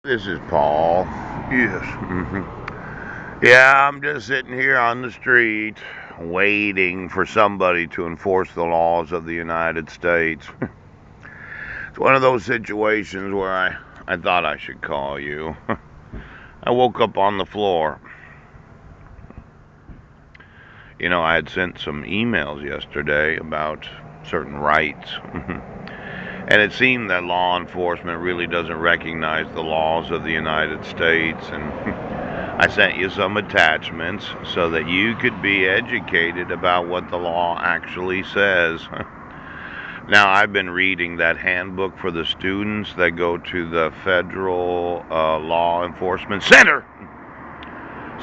This is Paul. Yes. Yeah, I'm just sitting here on the street waiting for somebody to enforce the laws of the United States. It's one of those situations where I thought I should call you. I woke up on the floor. I had sent some emails yesterday about certain rights. And it seemed that law enforcement really doesn't recognize the laws of the United States. And I sent you some attachments so that you could be educated about what the law actually says. Now, I've been reading that handbook for the students that go to the Federal Law Enforcement Center.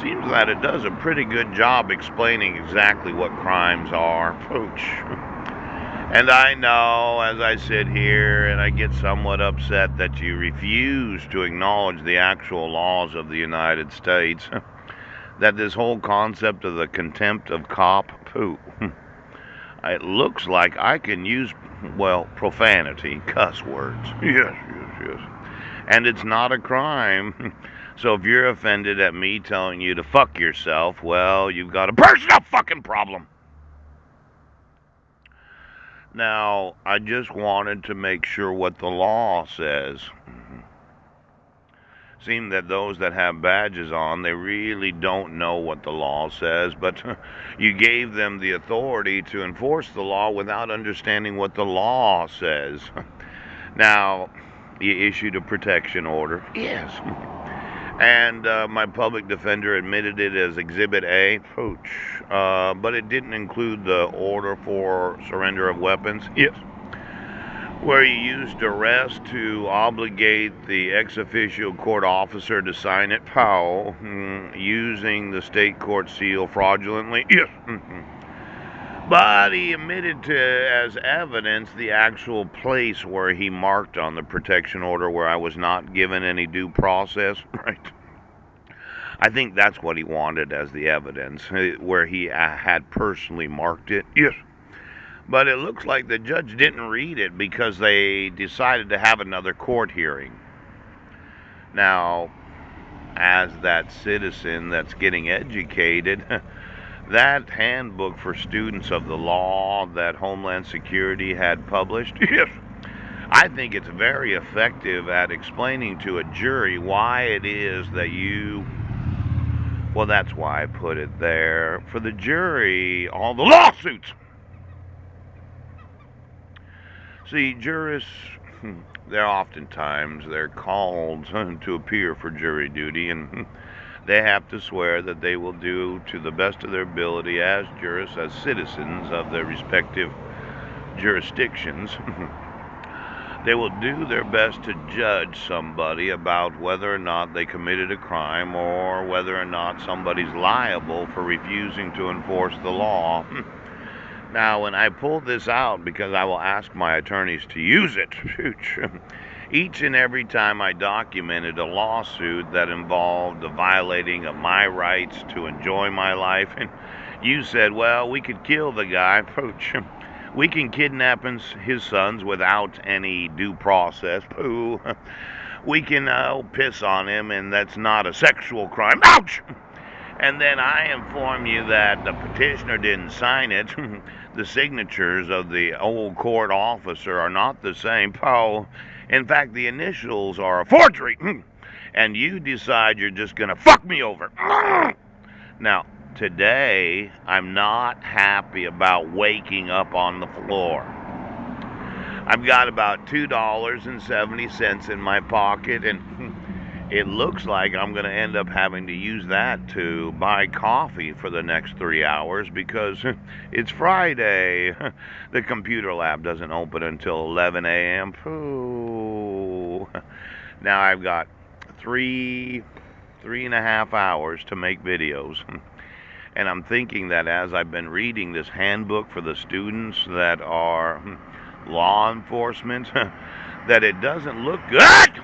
Seems that it does a pretty good job explaining exactly what crimes are. Pooch. And I know as I sit here and I get somewhat upset that you refuse to acknowledge the actual laws of the United States, that this whole concept of the contempt of cop, poo, it looks like I can use, well, profanity, cuss words. Yes. And it's not a crime. So if you're offended at me telling you to fuck yourself, well, you've got a personal fucking problem. Now, I just wanted to make sure what the law says. Seem that those that have badges on, they really don't know what the law says, but you gave them the authority to enforce the law without understanding what the law says. Now, you issued a protection order. Yes. And my public defender admitted it as Exhibit A, pooch. But it didn't include the order for surrender of weapons. Yes. Where you used duress to obligate the ex officio court officer to sign it, Powell, using the state court seal fraudulently. Yes. But he admitted to as evidence the actual place where he marked on the protection order where I was not given any due process. Right. I think that's what he wanted as the evidence, where he had personally marked it. Yes. But it looks like the judge didn't read it because they decided to have another court hearing. Now, as that citizen that's getting educated, that handbook for students of the law that Homeland Security had published, yes, I think it's very effective at explaining to a jury why it is that well, that's why I put it there. For the jury, all the lawsuits. See, jurists, they're called to appear for jury duty, and they have to swear that they will do to the best of their ability as jurists, as citizens of their respective jurisdictions. They will do their best to judge somebody about whether or not they committed a crime or whether or not somebody's liable for refusing to enforce the law. Now, when I pull this out, because I will ask my attorneys to use it, each and every time I documented a lawsuit that involved the violating of my rights to enjoy my life, and you said, well, we could kill the guy, we can kidnap his sons without any due process, we can piss on him, and that's not a sexual crime, ouch! And then I inform you that the petitioner didn't sign it. The signatures of the old court officer are not the same. In fact, the initials are a forgery. And you decide you're just going to fuck me over. Now, today, I'm not happy about waking up on the floor. I've got about $2.70 in my pocket, and it looks like I'm going to end up having to use that to buy coffee for the next 3 hours because it's Friday. The computer lab doesn't open until 11 a.m. Pooh. Now I've got three and a half hours to make videos. And I'm thinking that as I've been reading this handbook for the students that are law enforcement, that it doesn't look good